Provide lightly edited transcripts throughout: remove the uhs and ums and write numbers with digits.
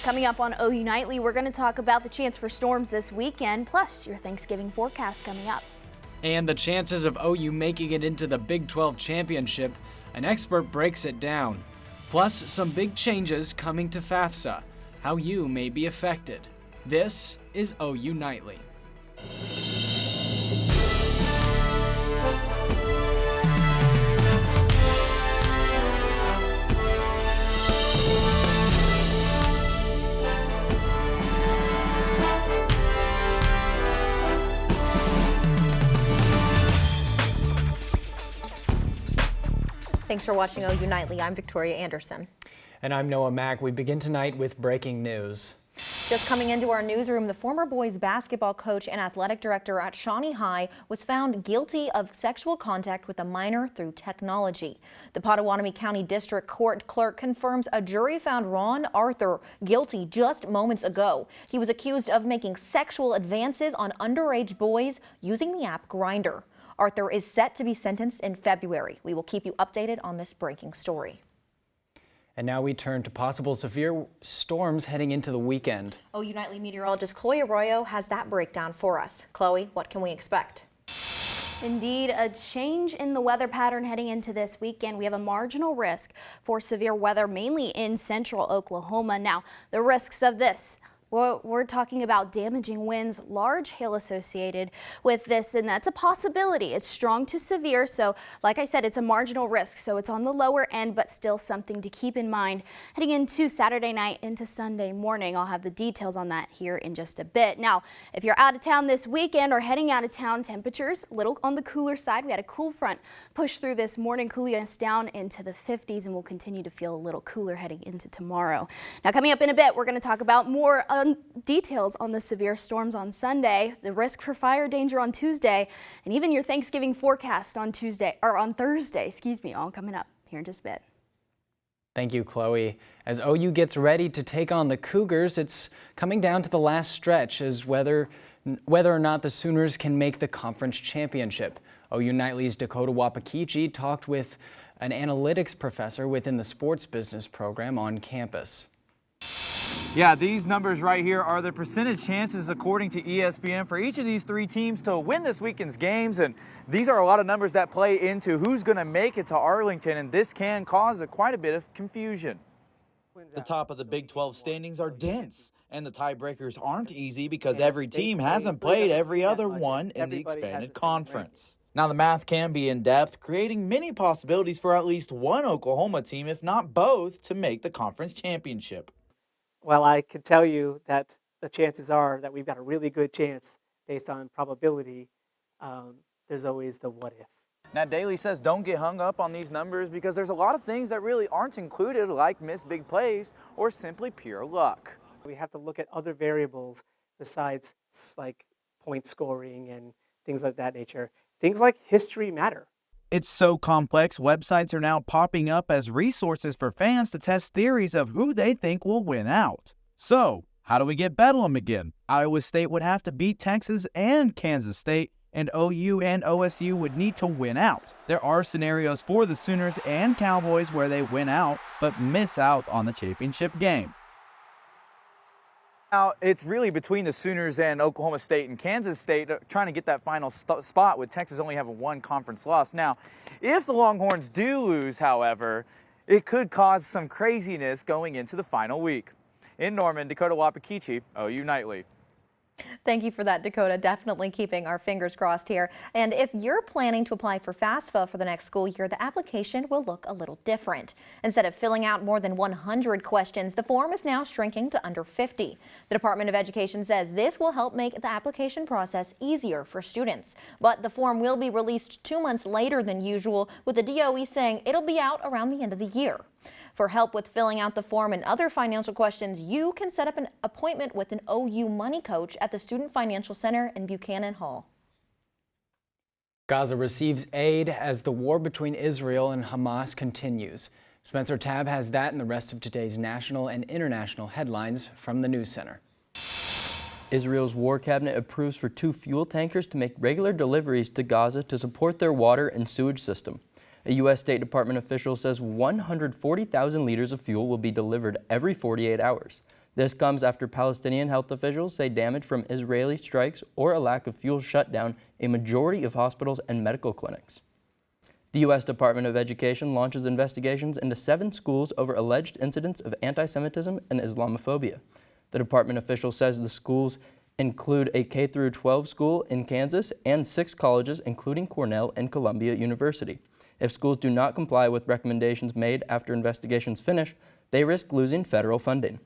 Coming up on OU Nightly, we're going to talk about the chance for storms this weekend, plus your Thanksgiving forecast coming up. And the chances of OU making it into the Big 12 championship, an expert breaks it down. Plus, some big changes coming to FAFSA, how you may be affected. This is OU Nightly. Thanks for watching OU Nightly. I'm Victoria Anderson. And I'm Noah Mack. We begin tonight with breaking news. Just coming into our newsroom, the former boys basketball coach and athletic director at Shawnee High was found guilty of sexual contact with a minor through technology. The Pottawatomie County District Court clerk confirms a jury found Ron Arthur guilty just moments ago. He was accused of making sexual advances on underage boys using the app Grindr. Arthur is set to be sentenced in February. We will keep you updated on this breaking story. And now we turn to possible severe storms heading into the weekend. OU Nightly meteorologist Chloe Arroyo has that breakdown for us. Chloe, what can we expect? Indeed, a change in the weather pattern heading into this weekend. We have a marginal risk for severe weather, mainly in central Oklahoma. Now, the risks of this. We're talking about damaging winds, large hail associated with this, and that's a possibility. It's strong to severe, so like I said, it's a marginal risk, so it's on the lower end, but still something to keep in mind heading into Saturday night into Sunday morning. I'll have the details on that here in just a bit. Now, if you're out of town this weekend or heading out of town, temperatures a little on the cooler side. We had a cool front push through this morning, cooling us down into the 50s, and we'll continue to feel a little cooler heading into tomorrow. Now, coming up in a bit, we're going to talk about more details on the severe storms on Sunday, the risk for fire danger on Tuesday, and even your Thanksgiving forecast on Thursday, all coming up here in just a bit. Thank you, Chloe. As OU gets ready to take on the Cougars, it's coming down to the last stretch as whether or not the Sooners can make the conference championship. OU Nightly's Dakota Wapakichi talked with an analytics professor within the sports business program on campus. Yeah, these numbers right here are the percentage chances according to ESPN for each of these three teams to win this weekend's games, and these are a lot of numbers that play into who's going to make it to Arlington, and this can cause quite a bit of confusion. The top of the Big 12 standings are dense, and the tiebreakers aren't easy because every team hasn't played every other one in the expanded conference. Now, the math can be in-depth, creating many possibilities for at least one Oklahoma team, if not both, to make the conference championship. Well, I can tell you that the chances are that we've got a really good chance based on probability. There's always the what if. Now, Daly says don't get hung up on these numbers because there's a lot of things that really aren't included, like missed big plays or simply pure luck. We have to look at other variables besides like point scoring and things like that nature. Things like history matter. It's so complex, websites are now popping up as resources for fans to test theories of who they think will win out. So, how do we get Bedlam again? Iowa State would have to beat Texas and Kansas State, and OU and OSU would need to win out. There are scenarios for the Sooners and Cowboys where they win out, but miss out on the championship game. Now, it's really between the Sooners and Oklahoma State and Kansas State trying to get that final spot with Texas only having one conference loss. Now, if the Longhorns do lose, however, it could cause some craziness going into the final week. In Norman, Dakota Wapakichi, OU Nightly. Thank you for that, Dakota. Definitely keeping our fingers crossed here. And if you're planning to apply for FAFSA for the next school year, the application will look a little different. Instead of filling out more than 100 questions, the form is now shrinking to under 50. The Department of Education says this will help make the application process easier for students. But the form will be released 2 months later than usual, with the DOE saying it'll be out around the end of the year. For help with filling out the form and other financial questions, you can set up an appointment with an OU Money Coach at the Student Financial Center in Buchanan Hall. Gaza receives aid as the war between Israel and Hamas continues. Spencer Tabb has that and the rest of today's national and international headlines from the News Center. Israel's war cabinet approves for 2 fuel tankers to make regular deliveries to Gaza to support their water and sewage system. A U.S. State Department official says 140,000 liters of fuel will be delivered every 48 hours. This comes after Palestinian health officials say damage from Israeli strikes or a lack of fuel shut down a majority of hospitals and medical clinics. The U.S. Department of Education launches investigations into 7 schools over alleged incidents of anti-Semitism and Islamophobia. The department official says the schools include a K-12 school in Kansas and 6 colleges, including Cornell and Columbia University. If schools do not comply with recommendations made after investigations finish, they risk losing federal funding.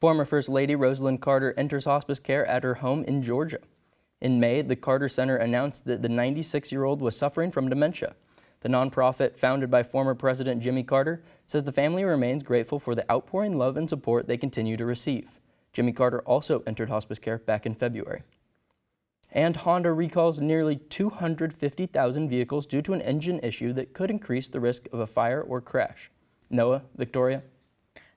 Former First Lady Rosalynn Carter enters hospice care at her home in Georgia. In May, the Carter Center announced that the 96-year-old was suffering from dementia. The nonprofit, founded by former President Jimmy Carter, says the family remains grateful for the outpouring love and support they continue to receive. Jimmy Carter also entered hospice care back in February. And Honda recalls nearly 250,000 vehicles due to an engine issue that could increase the risk of a fire or crash. Noah, Victoria.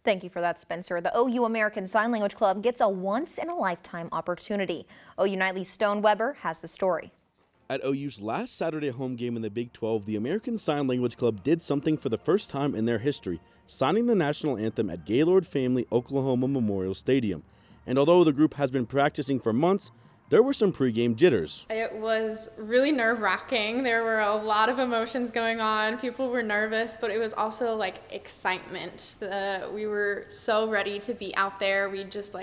Thank you for that, Spencer. The OU American Sign Language Club gets a once-in-a-lifetime opportunity. OU Nightly's Stone Weber has the story. At OU's last Saturday home game in the Big 12, the American Sign Language Club did something for the first time in their history, signing the national anthem at Gaylord Family Oklahoma Memorial Stadium. And although the group has been practicing for months, there were some pregame jitters. It was really nerve-wracking. There were a lot of emotions going on. People were nervous, but it was also like excitement. We were so ready to be out there. We just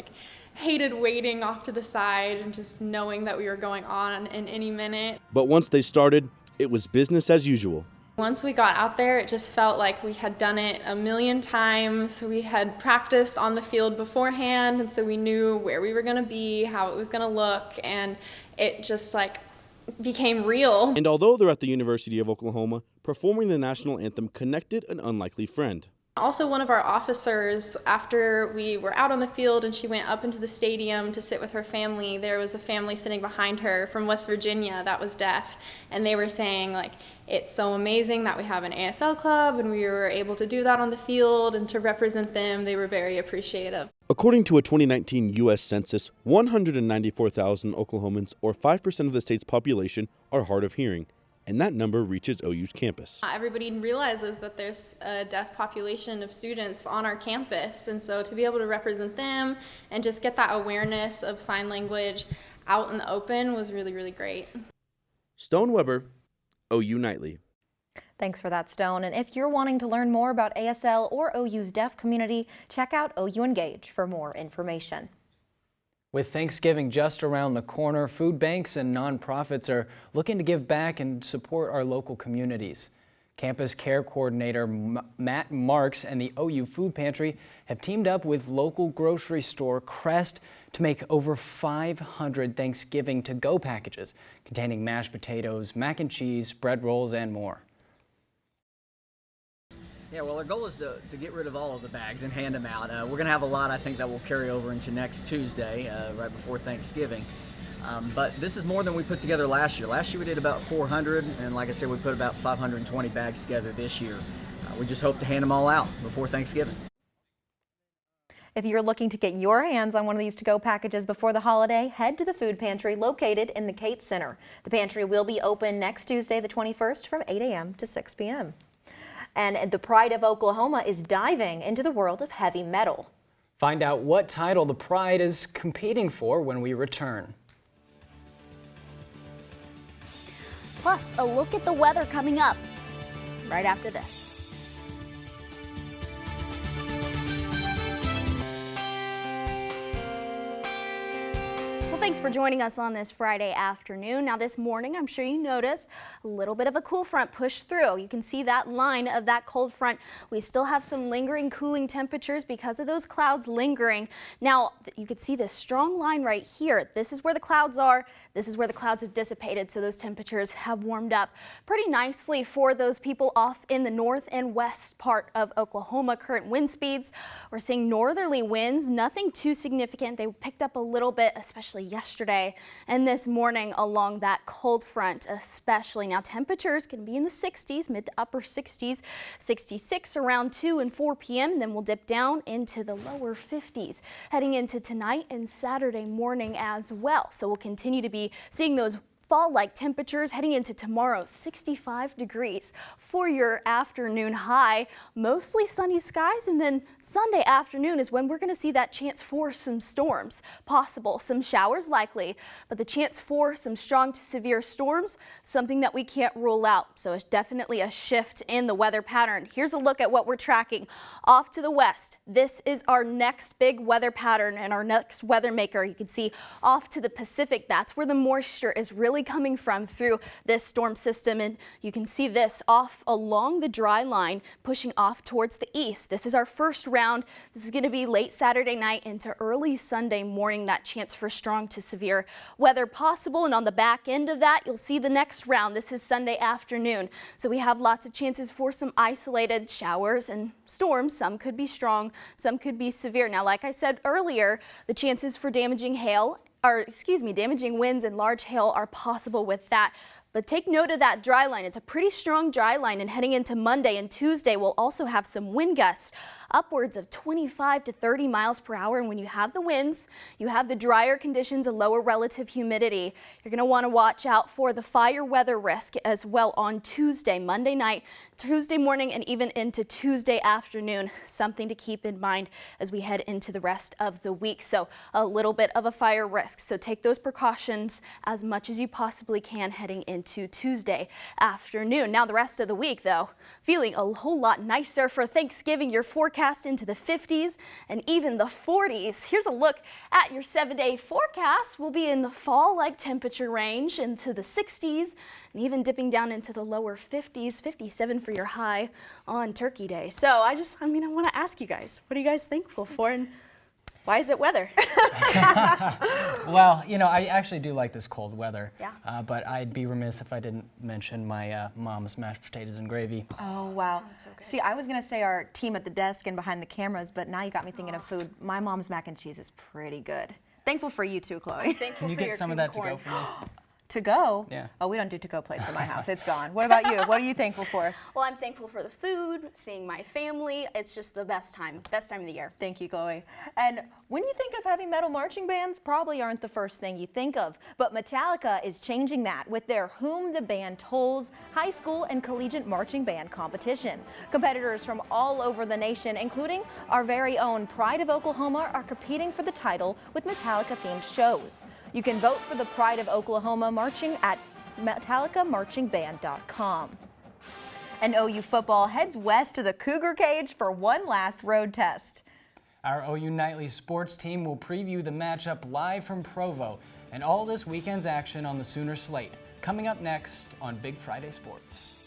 hated waiting off to the side and just knowing that we were going on in any minute. But once they started, it was business as usual. Once we got out there, it just felt like we had done it a million times. We had practiced on the field beforehand, and so we knew where we were going to be, how it was going to look, and it just became real. And although they're at the University of Oklahoma, performing the national anthem connected an unlikely friend. Also, one of our officers, after we were out on the field and she went up into the stadium to sit with her family, there was a family sitting behind her from West Virginia that was deaf, and they were saying it's so amazing that we have an ASL club and we were able to do that on the field and to represent them. They were very appreciative. According to a 2019 U.S. Census, 194,000 Oklahomans, or 5% of the state's population, are hard of hearing. And that number reaches OU's campus. Everybody realizes that there's a deaf population of students on our campus, and so to be able to represent them and just get that awareness of sign language out in the open was really, really great. Stone Weber, OU Nightly. Thanks for that, Stone. And if you're wanting to learn more about ASL or OU's deaf community, check out OU Engage for more information. With Thanksgiving just around the corner, food banks and nonprofits are looking to give back and support our local communities. Campus Care Coordinator Matt Marks and the OU Food Pantry have teamed up with local grocery store Crest to make over 500 Thanksgiving to-go packages containing mashed potatoes, mac and cheese, bread rolls, and more. Yeah, well, our goal is to get rid of all of the bags and hand them out. We're going to have a lot, I think, that will carry over into next Tuesday, right before Thanksgiving. But this is more than we put together last year. Last year we did about 400, and like I said, we put about 520 bags together this year. We just hope to hand them all out before Thanksgiving. If you're looking to get your hands on one of these to-go packages before the holiday, head to the food pantry located in the Cates Center. The pantry will be open next Tuesday, the 21st, from 8 a.m. to 6 p.m. And the Pride of Oklahoma is diving into the world of heavy metal. Find out what title the Pride is competing for when we return. Plus, a look at the weather coming up right after this. Thanks for joining us on this Friday afternoon. Now this morning, I'm sure you noticed a little bit of a cool front push through. You can see that line of that cold front. We still have some lingering cooling temperatures because of those clouds lingering. Now you can see this strong line right here. This is where the clouds are. This is where the clouds have dissipated, so those temperatures have warmed up pretty nicely for those people off in the north and west part of Oklahoma. Current wind speeds, we're seeing northerly winds, nothing too significant. They picked up a little bit, especially yesterday and this morning along that cold front especially. Now temperatures can be in the 60s, mid to upper 60s, 66 around 2 and 4 p.m. and then we'll dip down into the lower 50s heading into tonight and Saturday morning as well. So we'll continue to be seeing those fall-like temperatures heading into tomorrow, 65 degrees for your afternoon high. Mostly sunny skies, and then Sunday afternoon is when we're going to see that chance for some storms possible. Some showers likely, but the chance for some strong to severe storms, something that we can't rule out. So it's definitely a shift in the weather pattern. Here's a look at what we're tracking off to the west. This is our next big weather pattern and our next weather maker. You can see off to the Pacific, that's where the moisture is really coming from through this storm system, and you can see this off along the dry line pushing off towards the east. This is our first round. This is going to be late Saturday night into early Sunday morning, that chance for strong to severe weather possible, and on the back end of that you'll see the next round. This is Sunday afternoon, so we have lots of chances for some isolated showers and storms. Some could be strong, some could be severe. Now, like I said earlier, the chances for damaging winds and large hail are possible with that. But take note of that dry line. It's a pretty strong dry line, and heading into Monday and Tuesday, we'll also have some wind gusts upwards of 25 to 30 miles per hour. And when you have the winds, you have the drier conditions, a lower relative humidity. You're going to want to watch out for the fire weather risk as well on Tuesday, Monday night, Tuesday morning, and even into Tuesday afternoon. Something to keep in mind as we head into the rest of the week. So a little bit of a fire risk. So take those precautions as much as you possibly can heading into Tuesday afternoon. Now the rest of the week, though, feeling a whole lot nicer for Thanksgiving. Your forecast into the 50s and even the 40s. Here's a look at your 7-day forecast. We'll be in the fall-like temperature range into the 60s and even dipping down into the lower 50s, 57 for your high on Turkey Day. So I want to ask you guys, what are you guys thankful for, and why is it weather? Well, I actually do like this cold weather. Yeah. But I'd be remiss if I didn't mention my mom's mashed potatoes and gravy. Oh, wow. Sounds so good. See, I was going to say our team at the desk and behind the cameras, but now you got me thinking of food. My mom's mac and cheese is pretty good. Thankful for you too, Chloe. Thankful Can you for your get some of cream that to corn. go for me? To go? Yeah. Oh, we don't do to-go plates in my house. It's gone. What about you? What are you thankful for? Well, I'm thankful for the food, seeing my family. It's just the best time of the year. Thank you, Chloe. And when you think of heavy metal marching bands, probably aren't the first thing you think of. But Metallica is changing that with their Whom the Band Tolls high school and collegiate marching band competition. Competitors from all over the nation, including our very own Pride of Oklahoma, are competing for the title with Metallica-themed shows. You can vote for the Pride of Oklahoma marching at metallicamarchingband.com. And OU football heads west to the Cougar Cage for one last road test. Our OU Nightly sports team will preview the matchup live from Provo and all this weekend's action on the Sooner slate. Coming up next on Big Friday Sports.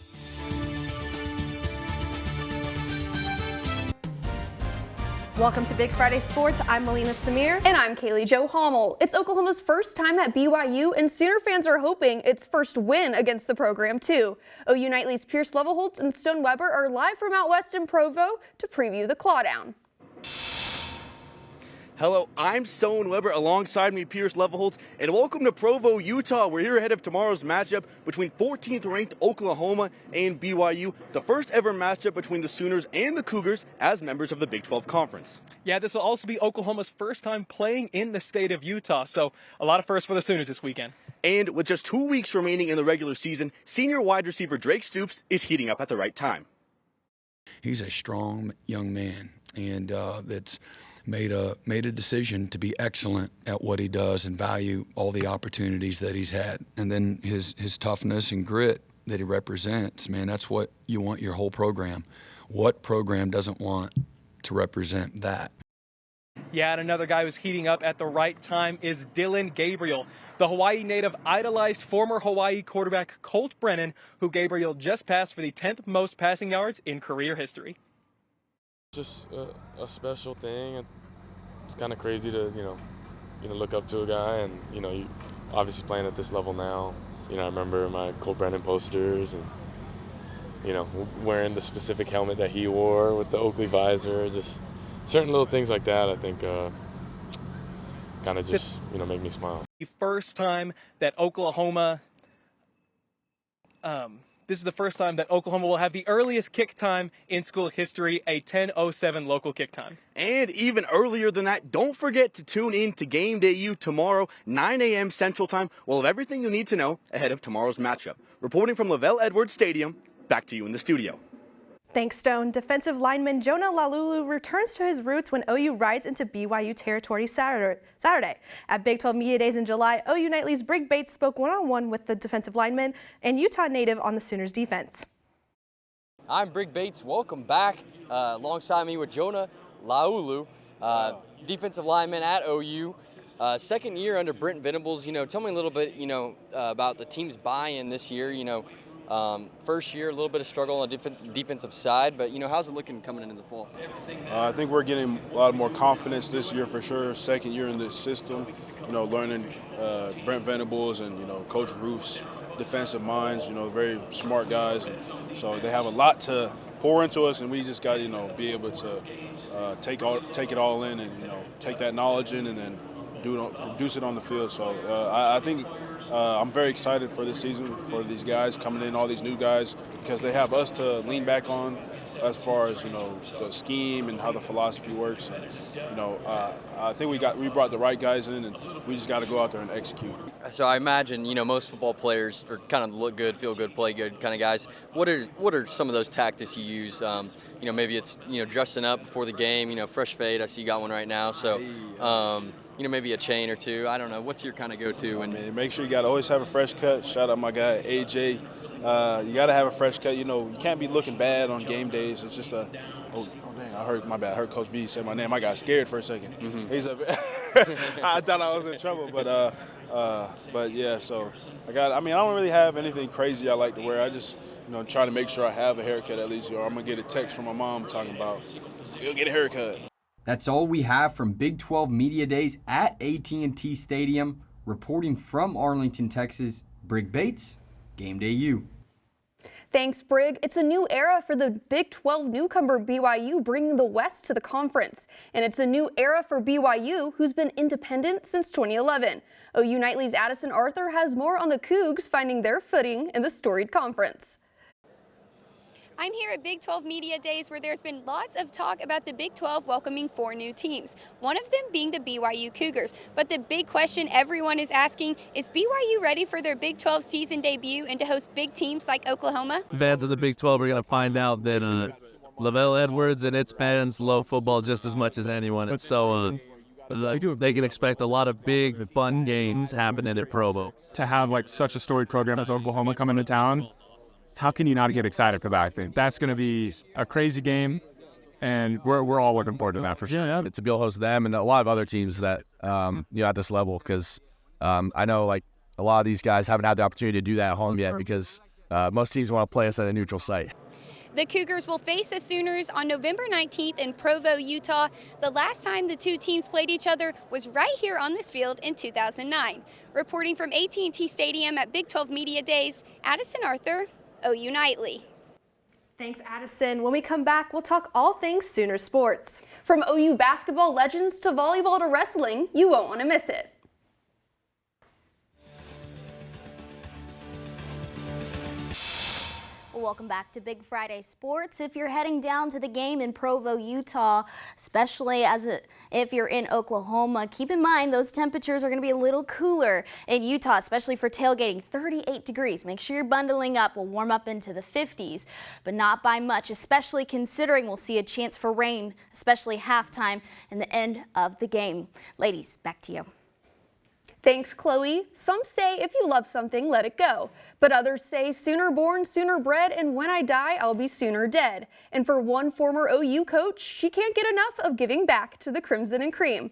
Welcome to Big Friday Sports. I'm Melina Samir. And I'm Kaylee Jo Hommel. It's Oklahoma's first time at BYU, and Sooner fans are hoping its first win against the program, too. OU Nightly's Pierce Levelholtz and Stone Weber are live from out west in Provo to preview the clawdown. Hello, I'm Stone Weber, alongside me Pierce Levelholtz, and welcome to Provo, Utah. We're here ahead of tomorrow's matchup between 14th ranked Oklahoma and BYU, the first ever matchup between the Sooners and the Cougars as members of the Big 12 Conference. Yeah, this will also be Oklahoma's first time playing in the state of Utah, so a lot of firsts for the Sooners this weekend. And with just 2 weeks remaining in the regular season, senior wide receiver Drake Stoops is heating up at the right time. He's a strong young man, and that's made a decision to be excellent at what he does and value all the opportunities that he's had. And then his toughness and grit that he represents, man, that's what you want your whole program. What program doesn't want to represent that? Yeah, and another guy who's heating up at the right time is Dylan Gabriel. The Hawaii native idolized former Hawaii quarterback Colt Brennan, who Gabriel just passed for the 10th most passing yards in career history. Just a special thing. It's kind of crazy to look up to a guy, and you obviously playing at this level now. I remember my Colt Brennan posters, and wearing the specific helmet that he wore with the Oakley visor. Just certain little things like that, I think, kind of just make me smile. The first time that Oklahoma This is the first time that Oklahoma will have the earliest kick time in school history, a 10:07 local kick time. And even earlier than that, don't forget to tune in to Game Day U tomorrow, 9 a.m. Central Time. We'll have everything you need to know ahead of tomorrow's matchup. Reporting from Lavelle Edwards Stadium, back to you in the studio. Thanks, Stone. Defensive lineman Jonah Lalulu returns to his roots when OU rides into BYU territory Saturday. At Big 12 Media Days in July, OU Nightly's Brig Bates spoke one-on-one with the defensive lineman and Utah native on the Sooners defense. I'm Brig Bates. Welcome back. Alongside me with Jonah Lalulu, defensive lineman at OU. Second year under Brent Venables. Tell me a little bit, about the team's buy-in this year. First year, a little bit of struggle on the defensive side, but how's it looking coming into the fall? I think we're getting a lot more confidence this year for sure. Second year in this system, learning Brent Venables and Coach Roof's defensive minds. Very smart guys, and so they have a lot to pour into us, and we just got to be able to take it all in, and take that knowledge in, and then produce it on the field. So I think I'm very excited for this season, for these guys coming in, all these new guys, because they have us to lean back on as far as the scheme and how the philosophy works. And, I think we brought the right guys in, and we just got to go out there and execute. So I imagine most football players are kind of look good, feel good, play good kind of guys. What are some of those tactics you use? Maybe it's dressing up before the game. Fresh fade. I see you got one right now. So maybe a chain or two. I don't know. What's your kind of go-to? And make sure you got to always have a fresh cut. Shout out my guy AJ. You got to have a fresh cut. You can't be looking bad on game days. It's just a dang, I heard Coach V say my name. I got scared for a second. Mm-hmm. He's I thought I was in trouble, but yeah. So I don't really have anything crazy I like to wear. I just try to make sure I have a haircut at least. Or I'm gonna get a text from my mom talking about you'll get a haircut. That's all we have from Big 12 Media Days at AT&T Stadium. Reporting from Arlington, Texas, Brig Bates, Game Day U. Thanks, Brig. It's a new era for the Big 12 newcomer BYU, bringing the West to the conference. And it's a new era for BYU, who's been independent since 2011. OU Nightly's Addison Arthur has more on the Cougs finding their footing in the storied conference. I'm here at Big 12 Media Days, where there's been lots of talk about the Big 12 welcoming 4 new teams, one of them being the BYU Cougars. But the big question everyone is asking, is BYU ready for their Big 12 season debut and to host big teams like Oklahoma? Fans of the Big 12 are going to find out that Lavelle Edwards and its fans love football just as much as anyone. And so they can expect a lot of big, fun games happening at Provo. To have such a storied program as Oklahoma come into town, how can you not get excited for that? I think that's going to be a crazy game, and we're all looking forward to that for sure. Yeah, to be able to host them and a lot of other teams that at this level, because I know a lot of these guys haven't had the opportunity to do that at home yet, because most teams want to play us at a neutral site. The Cougars will face the Sooners on November 19th in Provo, Utah. The last time the two teams played each other was right here on this field in 2009. Reporting from AT&T Stadium at Big 12 Media Days, Addison Arthur, OU Nightly. Thanks, Addison. When we come back, we'll talk all things Sooner sports. From OU basketball legends to volleyball to wrestling, you won't want to miss it. Welcome back to Big Friday Sports. If you're heading down to the game in Provo, Utah, especially if you're in Oklahoma, keep in mind those temperatures are going to be a little cooler in Utah, especially for tailgating. 38 degrees. Make sure you're bundling up. We'll warm up into the 50s, but not by much, especially considering we'll see a chance for rain, especially halftime and the end of the game. Ladies, back to you. Thanks, Chloe. Some say if you love something, let it go. But others say sooner born, sooner bred, and when I die, I'll be sooner dead. And for one former OU coach, she can't get enough of giving back to the Crimson and Cream.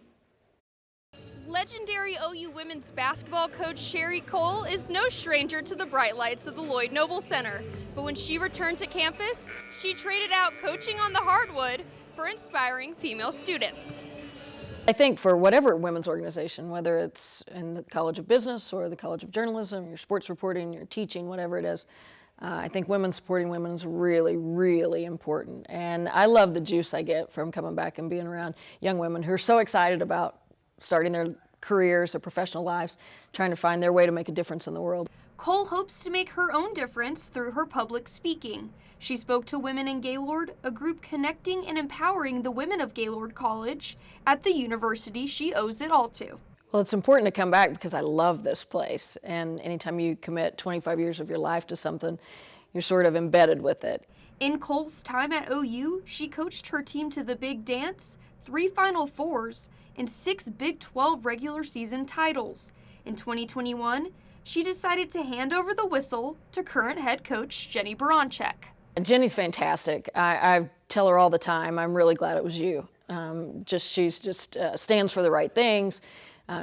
Legendary OU women's basketball coach Sherry Cole is no stranger to the bright lights of the Lloyd Noble Center. But when she returned to campus, she traded out coaching on the hardwood for inspiring female students. I think for whatever women's organization, whether it's in the College of Business or the College of Journalism, your sports reporting, your teaching, whatever it is, I think women supporting women is really, really important. And I love the juice I get from coming back and being around young women who are so excited about starting their careers, their professional lives, trying to find their way to make a difference in the world. Cole hopes to make her own difference through her public speaking. She spoke to Women in Gaylord, a group connecting and empowering the women of Gaylord College at the university she owes it all to. Well, it's important to come back because I love this place. And anytime you commit 25 years of your life to something, you're sort of embedded with it. In Cole's time at OU, she coached her team to the Big Dance, 3 Final Fours, and 6 Big 12 regular season titles. In 2021, she decided to hand over the whistle to current head coach Jenny Baranczyk. Jenny's fantastic. I tell her all the time, I'm really glad it was you. She's just stands for the right things.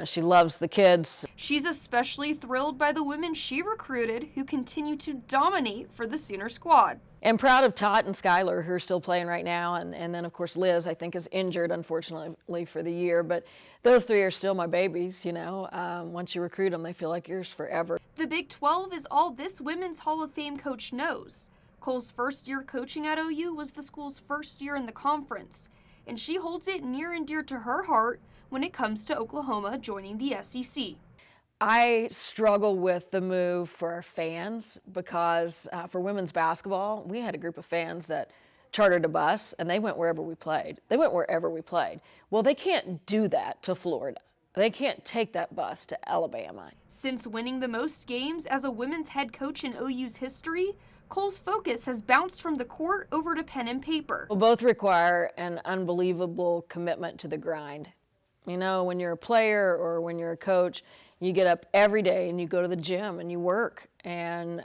She loves the kids. She's especially thrilled by the women she recruited who continue to dominate for the Sooner squad. And proud of Tot and Skylar, who are still playing right now. And then, of course, Liz, I think, is injured, unfortunately, for the year. But those 3 are still my babies, you know. Once you recruit them, they feel like yours forever. The Big 12 is all this Women's Hall of Fame coach knows. Cole's first year coaching at OU was the school's first year in the conference. And she holds it near and dear to her heart when it comes to Oklahoma joining the SEC. I struggle with the move for our fans because for women's basketball, we had a group of fans that chartered a bus and they went wherever we played. Well, they can't do that to Florida. They can't take that bus to Alabama. Since winning the most games as a women's head coach in OU's history, Cole's focus has bounced from the court over to pen and paper. Well, both require an unbelievable commitment to the grind. You know, when you're a player or when you're a coach, you get up every day and you go to the gym and you work on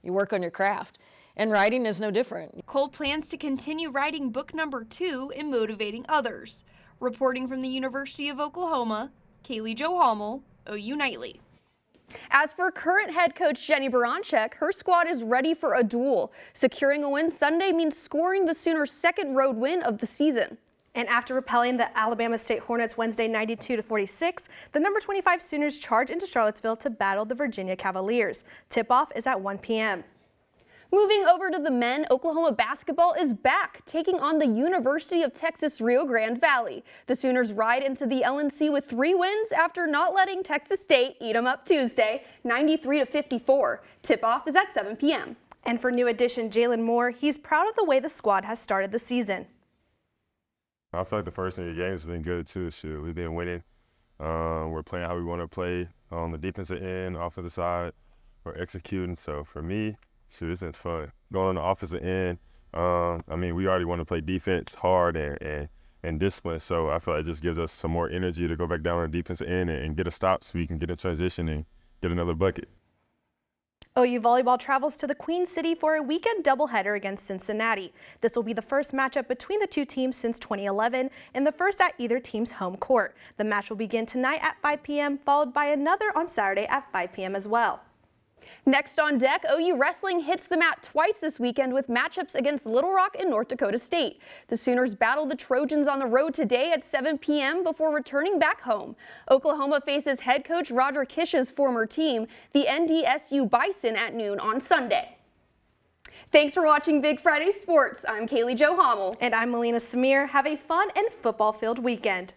your craft. And writing is no different. Cole plans to continue writing book number 2 and motivating others. Reporting from the University of Oklahoma, Kaylee Jo Hummel, OU Nightly. As for current head coach Jenny Baranczyk, her squad is ready for a duel. Securing a win Sunday means scoring the Sooners' second road win of the season. And after repelling the Alabama State Hornets Wednesday 92-46, the number 25 Sooners charge into Charlottesville to battle the Virginia Cavaliers. Tip-off is at 1 p.m. Moving over to the men, Oklahoma basketball is back, taking on the University of Texas Rio Grande Valley. The Sooners ride into the LNC with 3 wins after not letting Texas State eat them up Tuesday, 93-54. Tip-off is at 7 p.m. And for new addition Jalen Moore, he's proud of the way the squad has started the season. I feel like the first 8 games have been good too. Shoot, we've been winning. We're playing how we want to play on the defensive end, offensive side. We're executing. So for me, shoot, it's been fun. Going on the offensive end, I mean, we already want to play defense hard and discipline. So I feel like it just gives us some more energy to go back down on the defensive end and get a stop so we can get in transition and get another bucket. OU volleyball travels to the Queen City for a weekend doubleheader against Cincinnati. This will be the first matchup between the two teams since 2011 and the first at either team's home court. The match will begin tonight at 5 p.m., followed by another on Saturday at 5 p.m. as well. Next on deck, OU wrestling hits the mat twice this weekend with matchups against Little Rock and North Dakota State. The Sooners battle the Trojans on the road today at 7 p.m. before returning back home. Oklahoma faces head coach Roger Kish's former team, the NDSU Bison, at noon on Sunday. Thanks for watching Big Friday Sports. I'm Kaylee Jo Hummel. And I'm Melina Samir. Have a fun and football-filled weekend.